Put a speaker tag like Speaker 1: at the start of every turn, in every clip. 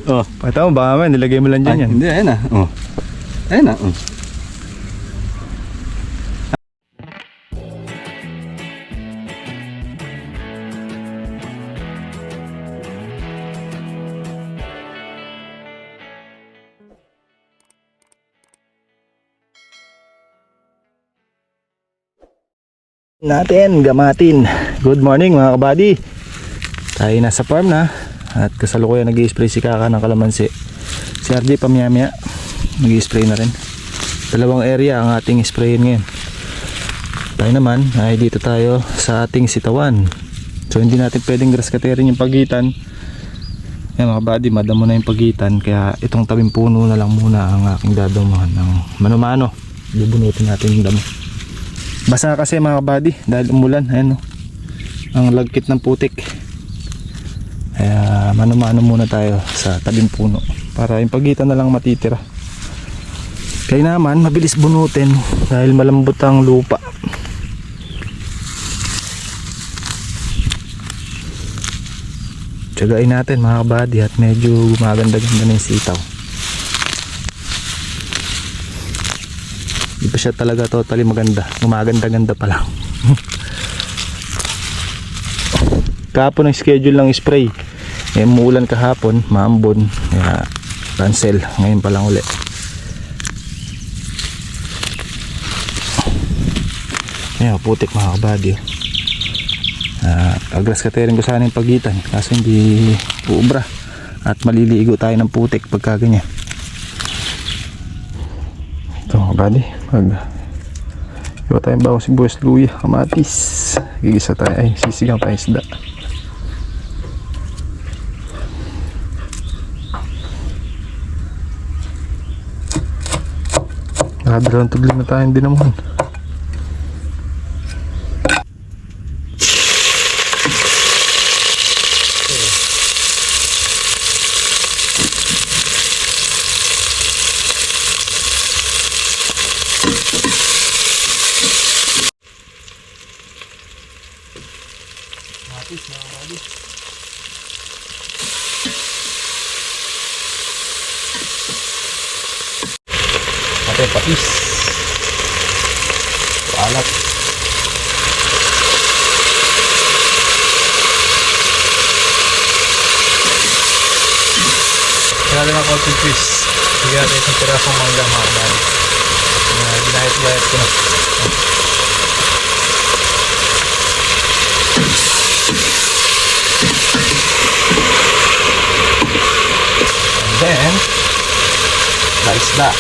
Speaker 1: Oh, pata mo baka man, nilagay mo lang dyan yan.
Speaker 2: Hindi, ayun na. Oh. Ayun na. Oh.
Speaker 1: Natin gamatin. Good morning mga kabady. Tayo nasa farm na at kasalukuyan nag-i-spray si Kaka ng kalamansi. Si RJ pamiyamaya nag-i-spray na rin. Dalawang area ang ating sprayin ngayon. Tayo naman ay dito tayo sa ating sitawan. So hindi natin pwedeng grass cutterin yung pagitan. Yan mga kabady, madamo na yung pagitan. Kaya itong tabing puno na lang muna ang aking dadamuhan ng mano-mano. Bubunutin natin yung damo. Basa kasi mga kabady dahil umulan. Ayan o, ang lagkit ng putik. Kaya mano-mano muna tayo sa tabing puno para yung pagitan na lang matitira. Kaya naman mabilis bunutin dahil malambot ang lupa. Tiyagain natin mga kabady at medyo gumaganda-ganda na yung sitaw. Di pa siya talaga totally maganda. Gumaganda-ganda pa lang. Kahapon ang schedule ng spray. Umuulan kahapon, maambon. Kaya cancel. Ngayon pa lang uli. Ayan, putik mga kabady. Grass cutterin ko sana yung pagitan. Kaso hindi uubra. At maliligo tayo ng putik pagka ganyan. Ito mga kabady. Iwa tayong bawang sibuyas, luya, kamatis. Gigisa tayo, ay sisigang tayo isda. Nakadalawang tubig na tayo hindi naman. Ate patis. Alat. Kaya lang ako twist. Bigyan natin itong pirasong mangga mga kabady. Ginahit-gahit ko na. And then slice that.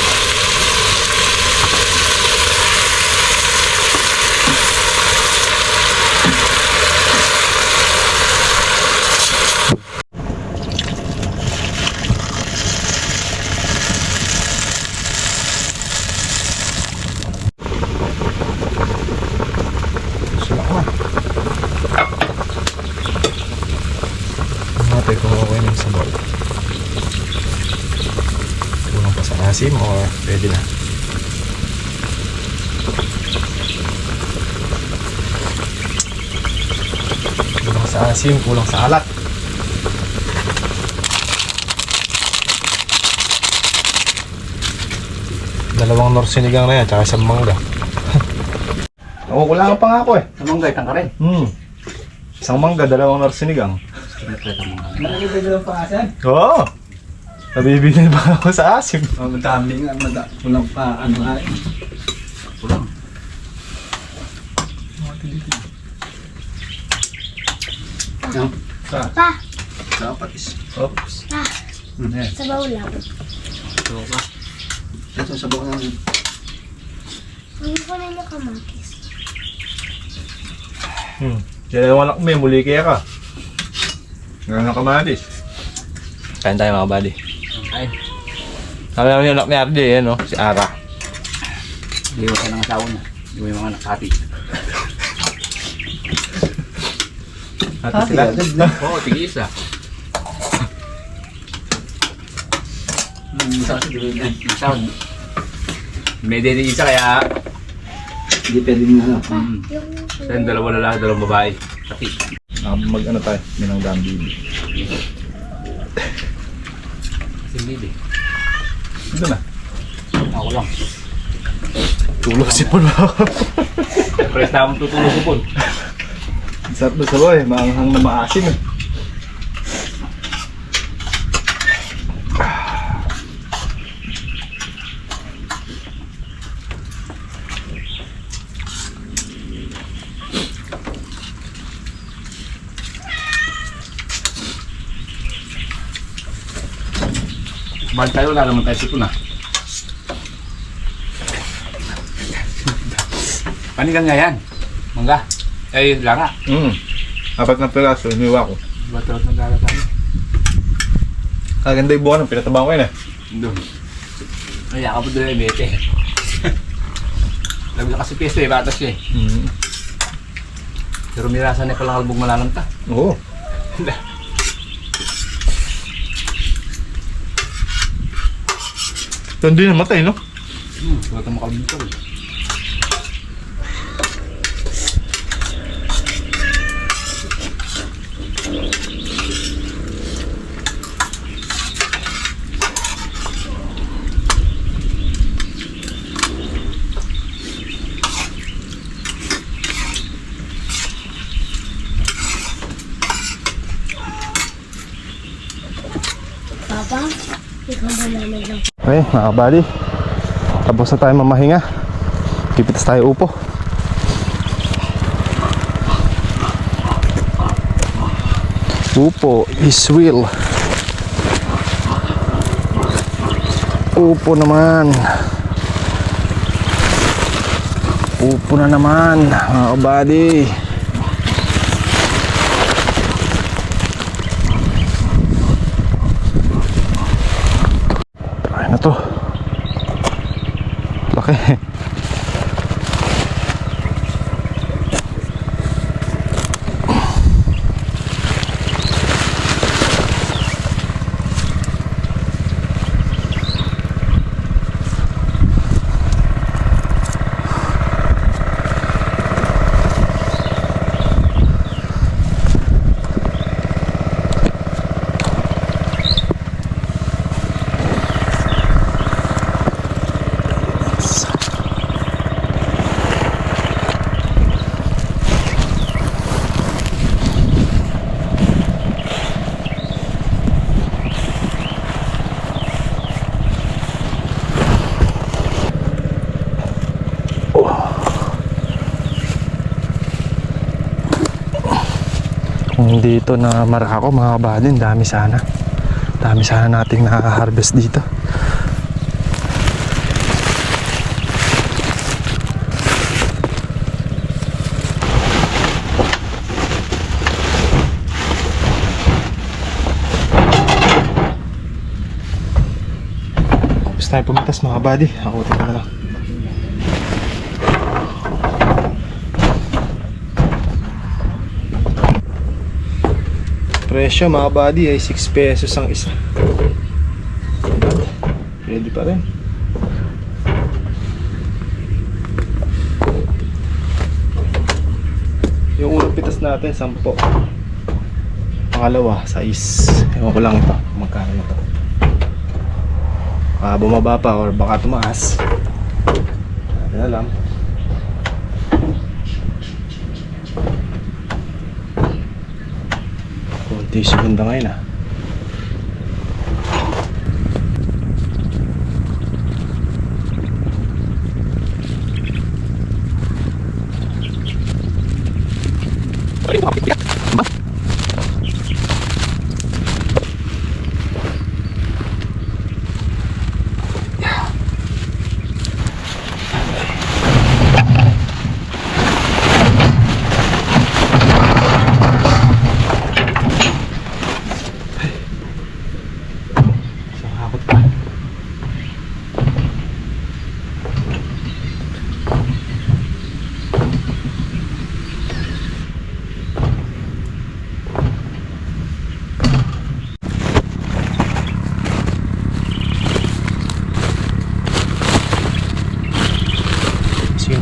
Speaker 1: Natin kung okay na yung sabaw. Kulang pa sa asim or pwede na. Kulang sa asim, kulang sa alat. Dalawang nor sinigang na yan, tsaka isang mangga. Kulangan pa nga ako eh.
Speaker 2: Sa mangga, itang ka rin.
Speaker 1: Isang mangga, dalawang nor sinigang.
Speaker 2: Nakikita lang pa asan?
Speaker 1: Oo! Nabibigyan pa ako sa asim.
Speaker 2: Madami nga, kulang pa, ano nga eh. Kulang. Yan.
Speaker 3: Pa,
Speaker 2: Sa patis.
Speaker 1: Oops.
Speaker 3: pa,
Speaker 2: Yan.
Speaker 3: sabaw lang.
Speaker 2: Ito ka. Ito, sabaw na.
Speaker 3: Ano ko na yung kamatis?
Speaker 1: Kaya yung anak mo, muli kaya ka. Ngayon ang kamatis. Kain tayo mga buddy.
Speaker 2: Ay,
Speaker 1: Sabi naman yung anak ni RJ, yan o, si Ara.
Speaker 2: liwas ka ng asawa na. Yung mga nakati.
Speaker 1: Hati sila.
Speaker 2: Oo, tigis ah. Sound. May din isa kaya hindi pwede na ano.
Speaker 1: Sa dalawa lalaki, dalawang babae. Pati. Mag ano tayo, minang dami bibi.
Speaker 2: Hindi.
Speaker 1: Ito na.
Speaker 2: Ako lang.
Speaker 1: Tulog si Paul.
Speaker 2: Press na akong tutulog ko po.
Speaker 1: Sarap na sabaw eh. Maanghang na maasim eh.
Speaker 2: Balik tayo, wala naman tayo sipon na. Panigang nga yan. Mangga. Ay, lara.
Speaker 1: Apat na piraso, iniwa ko.
Speaker 2: Ba't ng lara tayo?
Speaker 1: Kaganda yung buwan ng pinatabang ko yun eh.
Speaker 2: Doon. Ay, yakap doon yung bete. Labi na kasi peso eh, batas siya eh. Pero mirasan na palang albog malalanta.
Speaker 1: Oo. Ito hindi namatay, no?
Speaker 2: Wala tayong makalbog ka.
Speaker 3: Papa, ikaw ba namin lang?
Speaker 1: Okay, mga kabady. Tapos na tayo mamahinga. Pipitas tayo upo. Upo is real. Upo naman. Upo na naman, mga kabady. Try na to. Laki. Kung dito na Marako, mga kabadin, dami sana nating nakaka-harvest dito. Tapos tayo pumitas, mga kabady. Ako ito na lang. Presyo, mga buddy, ay 6 pesos ang isa. Pwede pa rin. Yung unang pitas natin 10. Pangalawa 6. Ewan ko lang ito magkano na ito. Baka bumaba pa or baka tumaas. Hindi natin alam. Kunti segunda ngayon ah.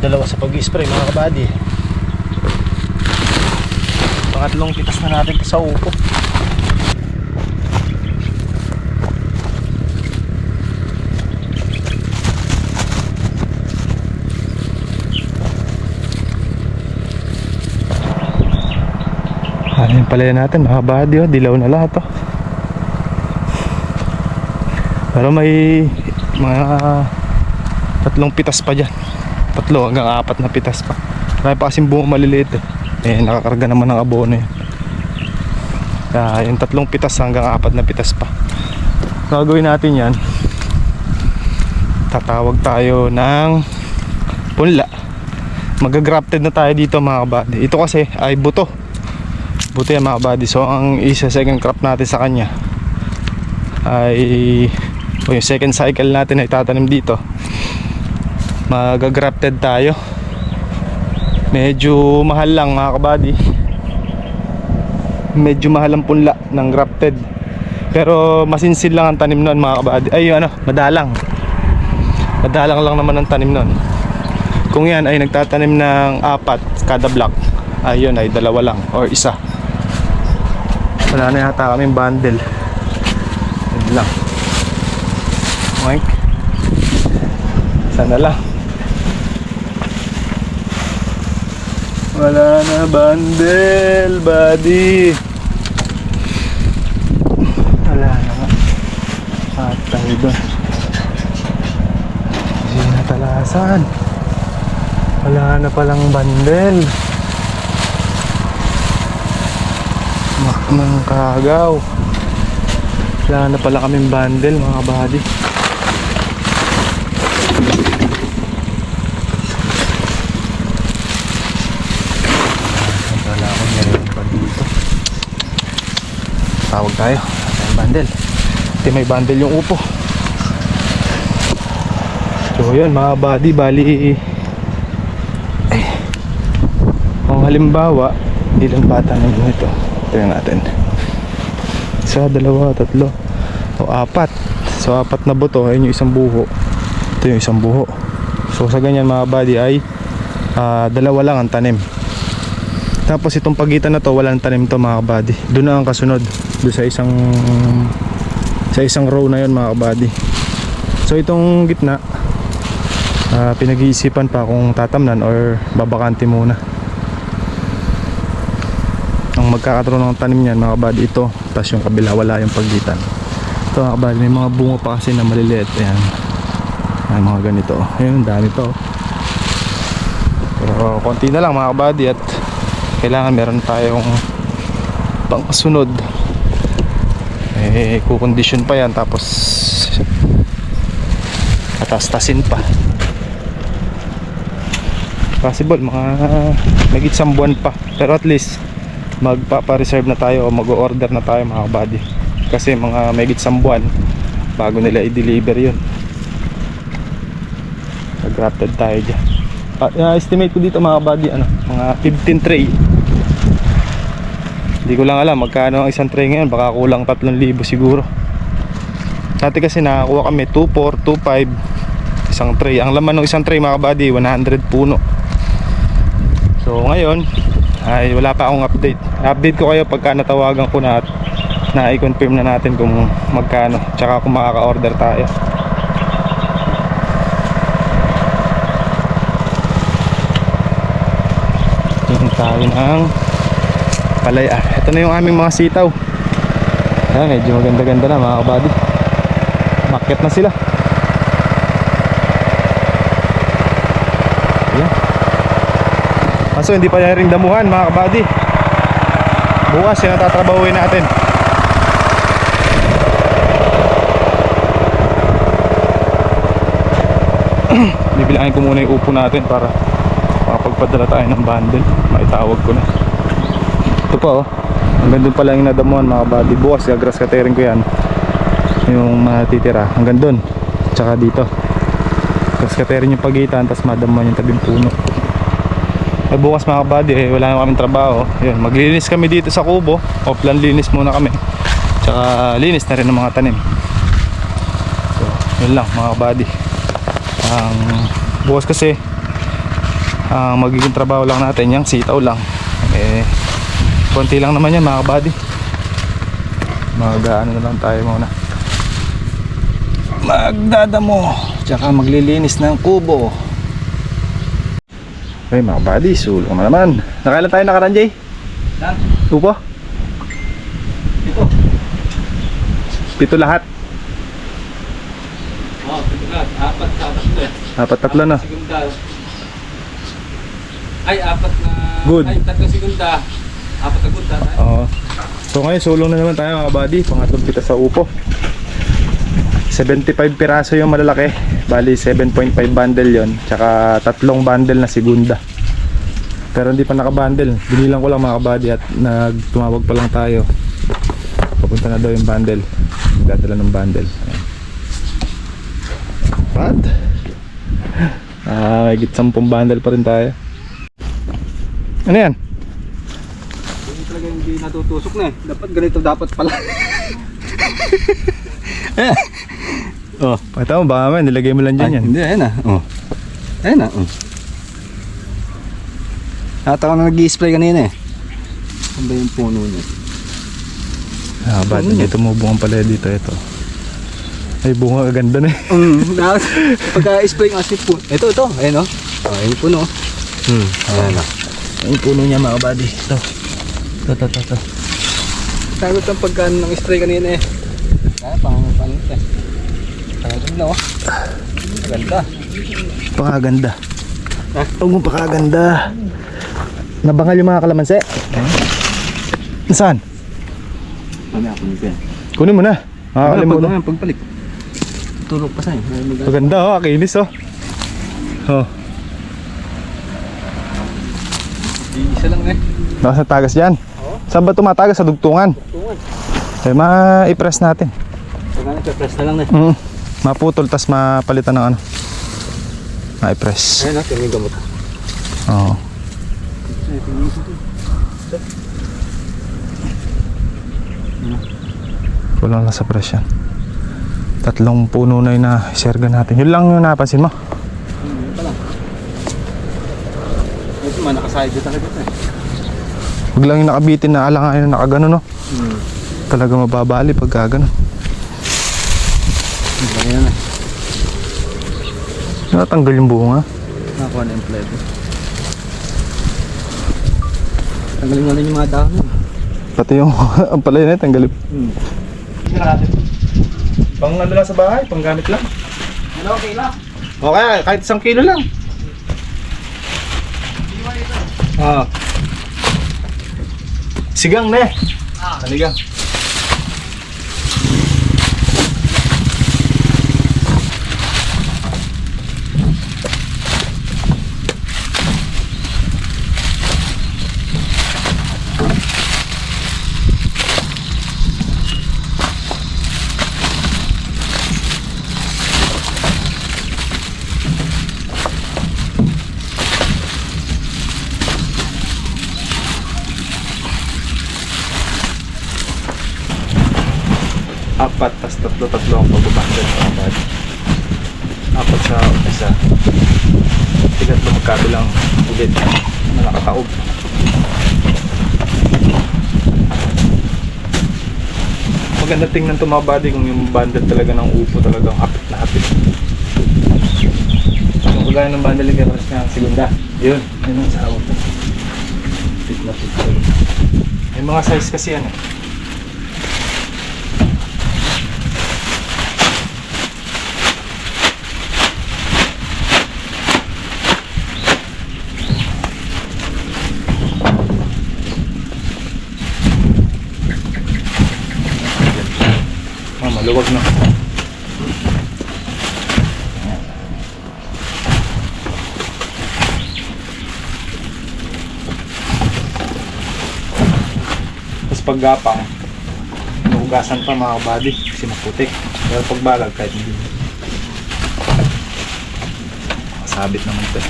Speaker 1: Dalawa sa pag-spray, mga kabady. Pangatlong pitas na natin sa upo. Palayan natin mga buddy, oh, dilaw na lahat oh. Pero may mga 3 pitas pa dyan. 3 hanggang 4 na pitas pa. Marami pa kasing bunga maliliit eh. Eh nakakarga naman ng abono yun. Kaya yung 3 pitas hanggang 4 na pitas pa. Gagawin natin yan, tatawag tayo ng punla. Magagrafted na tayo dito mga buddy. Ito kasi ay buto. Buto yan mga buddy. So ang isa second crop natin sa kanya ay yung second cycle natin ay tatanim dito. Magagrafted tayo. Medyo mahal lang mga kabady. Medyo mahal ang punla ng grafted. Pero masinsin lang ang tanim nun mga kabady. Ay ano, madalang. Madalang lang naman ang tanim nun. Kung yan ay nagtatanim ng 4 kada block, ay yun ay 2 lang or 1. Wala na yata kaming bundle. Yun lang. Oink. Sana lang. Wala na bundle, buddy. Wala na nga. Patay doon. Hindi na talasan. Wala na palang bundle. Ng kagaw. Wala na pala kaming bundle mga buddy. Wala akong meron pa dito. Tawag tayo. May bundle. Hindi may bundle yung upo. So yun mga buddy, bali kung halimbawa ilang bata na yun ito. Tingnan natin. 1, 2, 3 o 4. So 4 na buto, ayun yung isang buho. Ito yung isang buho. So sa ganyan mga buddy ay 2 lang ang tanim. Tapos itong pagitan na to, walang tanim to mga buddy. Doon na ang kasunod. Doon sa isang row na yun mga buddy. So itong gitna, pinag-iisipan pa kung tatamnan or babakante muna. Ang magkakaroon ng tanim niyan mga buddy ito, tapos yung kabila wala yung pagitan. Ito mga buddy, may mga bunga pa kasi na maliliit. Ayan, may mga ganito. Ayun, dami pa oh. Pero konti na lang mga buddy at kailangan meron tayong pangsunod. Eh kukondisyon pa yan, tapos atastasin pa. Possible mga nag-isang buwan pa, pero at least magpapa-reserve na tayo o mag-order na tayo mga buddy, kasi mga may isang buwan bago nila i-deliver yun. Nag-grafted tayo dyan. Estimate ko dito mga buddy, mga 15 tray. Hindi ko lang alam magkano ang isang tray ngayon, baka kulang 3,000 siguro. Dati kasi nakakuha kami 2,400, 2,500 isang tray. Ang laman ng isang tray mga buddy 100 puno. So ngayon ay wala pa akong update. Update ko kayo pagka natawagan ko na at na-i-confirm na natin kung magkano, tsaka kung makaka-order tayo. Tingin tayo ng palaya. Ito na yung aming mga sitaw. Ayan, medyo maganda-ganda na mga kabady. Market na sila. Ayan. Kaso hindi pa yan rin damuhan mga kabady. Bukas yan ang tatrabahuin natin. Bibilangin ko muna yung upo natin para makapagpadala tayo ng bundle. Maitawag ko na. Ito pa oh, hanggang doon pa lang yung nadamuhan mga kabady. Bukas grass cutting ko yan, yung matitira hanggang doon, tsaka dito grass cutting yung pagitan, tapos madamuhan yung tabing puno. Eh bukas mga kabady wala na kaming trabaho. Yun, maglilinis kami dito sa kubo. Offline linis muna kami, tsaka linis na rin ng mga tanim. So yun lang mga kabady. Bukas kasi magiging trabaho lang natin yung sitaw lang. Konti lang naman yan mga kabady. Mag-ano na lang tayo muna, magdadamo, tsaka maglilinis ng kubo. Okay mga buddy, sulong na naman. Nakailan tayo nakaraan, Jay? Upo? 7 lahat.
Speaker 2: Oh, lahat. 4 sa tatlo eh.
Speaker 1: 4-3 na.
Speaker 2: Segunda. Ay, 4 na...
Speaker 1: Good.
Speaker 2: Ay, 3 segunda. 4 na good.
Speaker 1: Oo. So ngayon, sulong na naman tayo mga buddy. Pangatlong pita sa upo. 75 piraso yung malalaki. Bali, 7.5 bundle yon. Tsaka 3 bundle na segunda. Pero hindi pa nakabundle. Binilang ko lang mga kabady at nagtumawag pa lang tayo. Papunta na daw yung bundle. Magdadala ng bundle. Ayan. What? May higit 10 bundle pa rin tayo. Ano yan?
Speaker 2: Hindi talaga hindi natutusok na eh. Dapat ganito dapat pala.
Speaker 1: Oh, pakita mo baka man, nilagay mo lang dyan yan.
Speaker 2: Hindi, ayun na. Oh. Ayun na. Oh. Ata ko na nag-i-spray kanina eh. Ano ba yung puno niya?
Speaker 1: Ah, ba't hindi tumubungan pala dito ito? Ay, bunga kaganda na eh.
Speaker 2: Pagka-spray ng asip po. Ito. Ayun o. Oh, ayun yung puno. Ayan o.
Speaker 1: Yung puno niya mga buddy. Ito. Ito.
Speaker 2: Sagot ang pagkaan ng spray kanina eh. Kaya pangit eh. Pangaganda o. Maganda.
Speaker 1: Pakaganda.
Speaker 2: Ha?
Speaker 1: Huwag mo pakaganda. Nabangal yung mga kalamansi. Saan?
Speaker 2: Mami ako nito yan.
Speaker 1: Kunin mo na. Makakalimutan.
Speaker 2: Pagpalik. Tulog pa sa'yo.
Speaker 1: Maganda oh, kinis oh. Oh.
Speaker 2: Isa lang eh.
Speaker 1: Nasa tagas dyan.
Speaker 2: Oo.
Speaker 1: Saan ba tumatagas? Sa dugtungan.
Speaker 2: Tungan.
Speaker 1: Eh, ma-i-press natin.
Speaker 2: Pagka nagpe-press na lang eh.
Speaker 1: Maputol, tas mapalitan ng ano. Ma-i-press.
Speaker 2: Ayun natin yung gamot.
Speaker 1: Oo. Kulang lang sa press yan. 3 puno na yun na iserga natin. Yun lang yung napansin mo.
Speaker 2: Yun pa lang. Ito man, nakaside talaga ito eh.
Speaker 1: Huwag lang yung nakabitin na alanganin na nakagano no. Talaga mababali pagka gano.
Speaker 2: Ayan eh.
Speaker 1: Natanggal yung bunga.
Speaker 2: Nakakuha na yung plate. Tanggalin nga lang yung mga dahon.
Speaker 1: Pati yung ang palay na tanggalin. Pang ano lang sa bahay, pang gamit lang.
Speaker 2: Ano, okay lang.
Speaker 1: Okay, kahit 1 kilo lang. Ah. Sigang na eh. Sanigang. Apat, tas tatlo ang pagbabandal sa abad. 4 sa isa. Tigat na magkabilang ulit na nakataob. Maganda tingnan to mga buddy kung yung bundle talaga ng upo talagang hapit na hapit. Kung kagaya ng bundle yung karas ng segunda. Yun ang sa auto. Fit na fit. May mga size kasi yan eh. Maluwag na. Tapos paggapang, nahugasan pa mga kabady kasi maputik. Pero pagbalag kahit hindi. Masabit naman ito.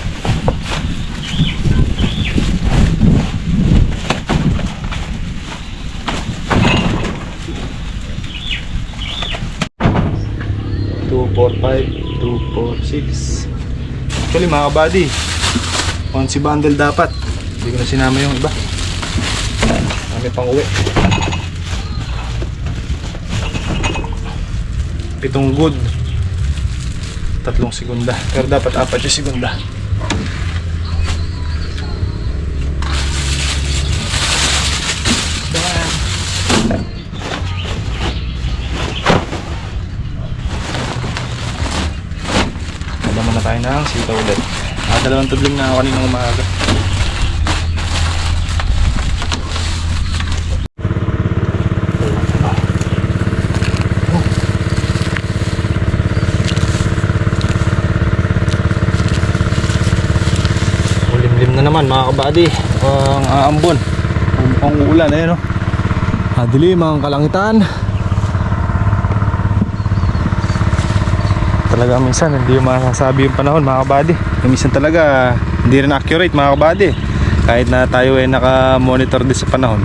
Speaker 1: Four, 5, 2, 4, 6. Actually mga kabady, onsi bundle dapat. Hindi ko na sinama yung iba. Kami pang uwi. 7 good. 3 segunda. Pero dapat 4 yung segunda. tayo ng sitaw ulit. Dalawang tudling na ako kaninang umaga. Ulimlim na naman mga kabady. Ang aambon. Ang uulan ayun, no? Dilim ang kalangitan. Talaga minsan hindi masasabi yung panahon mga kabady. Minsan talaga hindi rin accurate mga kabady. Kahit na tayo ay naka-monitor din sa panahon.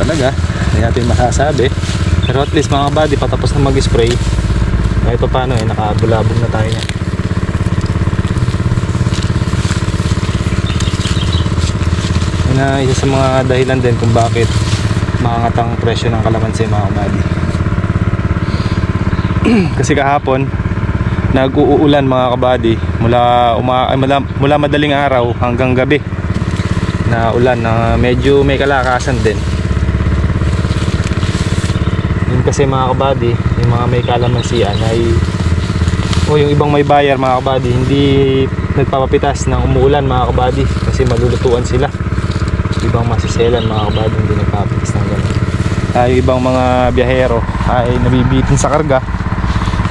Speaker 1: Talaga hindi natin masasabi. Pero at least mga kabady, patapos na mag-spray, kahit pa paano nakabulabog na tayo na. Na isa sa mga dahilan din kung bakit maangat ang presyo ng kalamansi mga kabady. Kasi kahapon nag-uulan mga kabady mula madaling araw hanggang gabi na ulan na medyo may kalakasan din. Yun kasi mga kabady, yung mga may kalamansian ay yung ibang may bayar mga kabady hindi nagpapapitas ng umuulan mga kabady kasi malulutuan sila. Ibang masiselan mga kabady hindi nagpapapitas ng ganun. Tayo ibang mga biyahero ay nabibitin sa karga,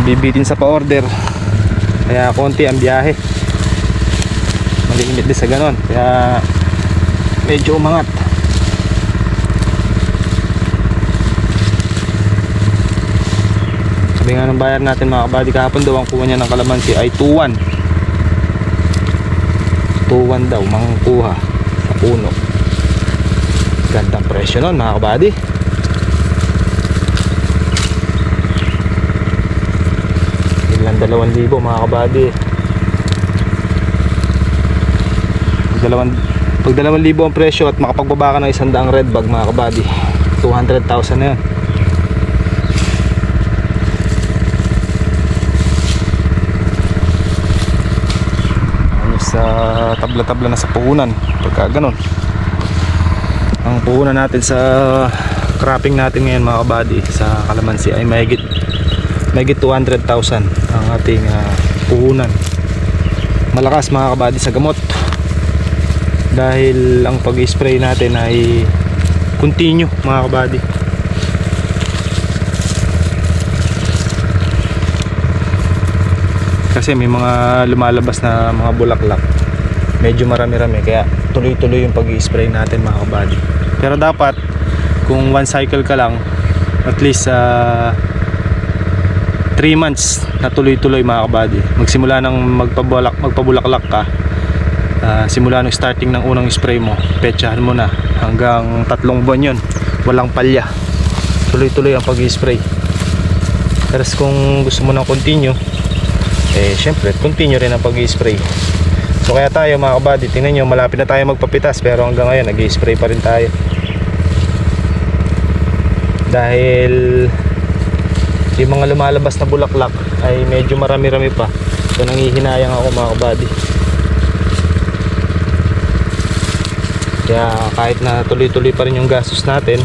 Speaker 1: nabibitin sa pa-order, kaya konti ang biyahe, malimit din sa ganun, kaya medyo umangat. Sabi nga ng bayar natin mga kabady, kahapon daw ang kuha niya ng kalamansi ay 2-1 daw mangkuha sa puno. Gandang presyo nun mga kabady. Ilan 2,000 mga kabady. Pag 2,000 ang presyo at makapagbaba ka ng 100 red bag mga kabady, 200,000 na yun. Sa tabla-tabla na sa puhunan pagka ganun. Ang puhunan natin sa cropping natin ngayon mga kabady sa kalamansi ay mahigit 200,000 ang ating puhunan. Malakas mga kabady sa gamot dahil ang pag-spray natin ay continue mga kabady. Kasi may mga lumalabas na mga bulaklak, medyo marami-rami, kaya tuloy-tuloy yung pag-i-spray natin mga kabady. Pero dapat kung one cycle ka lang, at least 3 months na tuloy-tuloy mga kabady. Magsimula ng magpabulaklak ka, simula ng starting ng unang spray mo, petsahan mo na hanggang 3 buwan yun, walang palya, tuloy-tuloy ang pag-i-spray. Pero kung gusto mo ng continue, syempre continue rin ang pag-i-spray. So kaya tayo mga kabady, tingnan nyo, malapit na tayo magpapitas pero hanggang ngayon nag-i-spray pa rin tayo dahil yung mga lumalabas na bulaklak ay medyo marami-rami pa. So nangihinayang ako mga kabady. Kaya kahit na tuloy-tuloy pa rin yung gastos natin,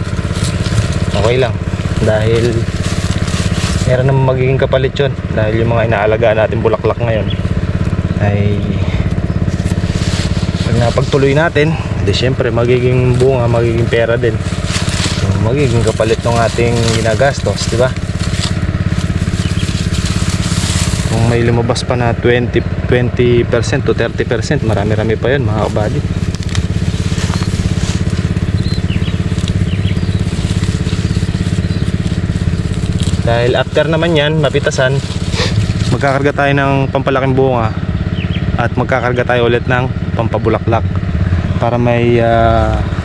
Speaker 1: okay lang dahil meron naman magiging kapalit yun. Dahil yung mga inaalagaan natin bulaklak ngayon ay pag napagtuloy natin, di syempre magiging bunga, magiging pera din. So, magiging kapalit ng ating ginagastos, di ba? Kung may lumabas pa na 20% to 30%, marami-rami pa yun mga kabady. Dahil after naman yan, mapitasan, magkakarga tayo ng pampalaking bunga at magkakarga tayo ulit ng pampabulaklak para may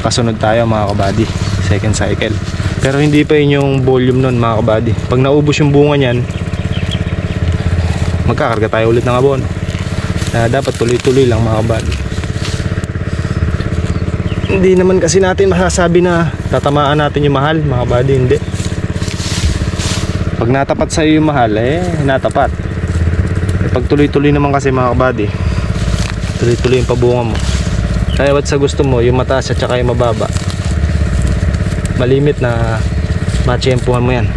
Speaker 1: kasunod tayo mga kabady, second cycle. Pero hindi pa yun yung volume nun mga kabady. Pag naubos yung bunga nyan, magkakarga tayo ulit ng abono. Dapat tuloy-tuloy lang mga kabady. Hindi naman kasi natin masasabi na tatamaan natin yung mahal mga kabady, hindi. Pag natapat sa iyo yung mahal, natapat. Pag tuloy-tuloy naman kasi mga kabady, tuloy-tuloy yung pabunga mo. Kaya what sa gusto mo, yung mataas at saka yung mababa, malimit na matsyempuhan mo yan.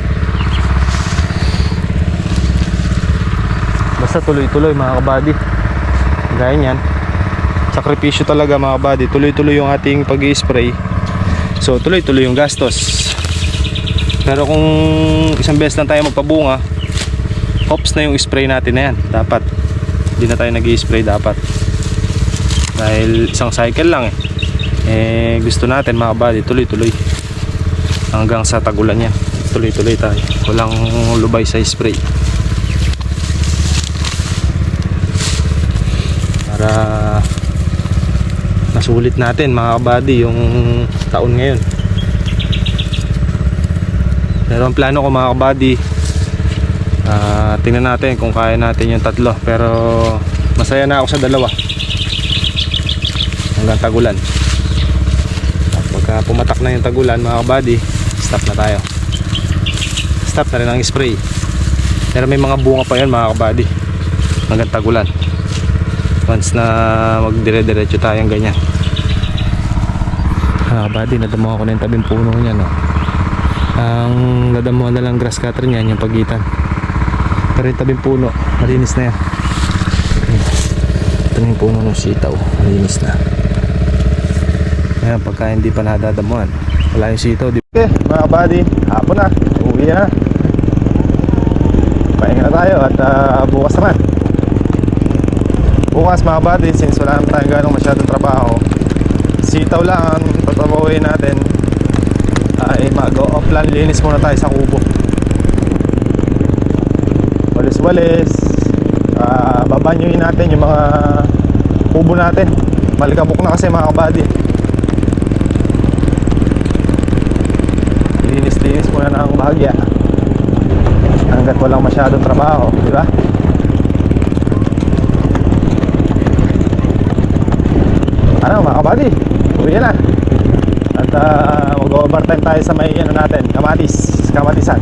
Speaker 1: Basta tuloy-tuloy mga kabady. Gaya niyan, sakripisyo talaga mga kabady. Tuloy-tuloy yung ating pag-i-spray. So tuloy-tuloy yung gastos. Pero kung isang beses lang tayo magpabunga, hops na yung spray natin na yan. Dapat hindi na tayo nag-i-spray dapat. Dahil isang cycle lang gusto natin mga kabady tuloy-tuloy hanggang sa tagulan yan. Tuloy-tuloy tayo, walang lubay sa spray para masulit natin mga kabady yung taon ngayon. Pero ang plano ko mga kabady, tingnan natin kung kaya natin yung 3, pero masaya na ako sa 2 hanggang tagulan. At pagka pumatak na yung tagulan mga kabady, stop na tayo, stop na rin ang spray. Pero may mga bunga pa yan mga kabady hanggang tagulan, once na magdire-diretso tayong ganyan. Mga kabady, nadamuhan ko na yung tabing puno niya, no? Ang nadamuhan na lang grass cutter niyan yung pagitan, pero yung tabing puno malinis na yan. Ito na yung puno ng sitaw, malinis na. Ayan, pagka hindi pa nadadamuhan, wala yung sitaw. Okay mga kabady, hapon na, uwi na. Pahinga na tayo at bukas naman. Bukas mga kabady, since wala naman tayong ganong masyadong trabaho, sitaw lang ang tatabawin natin. Ay mag-o-offline, linis muna tayo sa kubo. Walis-walis, babanyuin natin yung mga kubo natin. Malikabok na kasi mga kabady. Linis-linis muna na ang bahagya hanggat walang masyadong trabaho, di ba? Ano mga kabady, uwi na. At mag-overtime tayo sa may ano natin, kamatisan.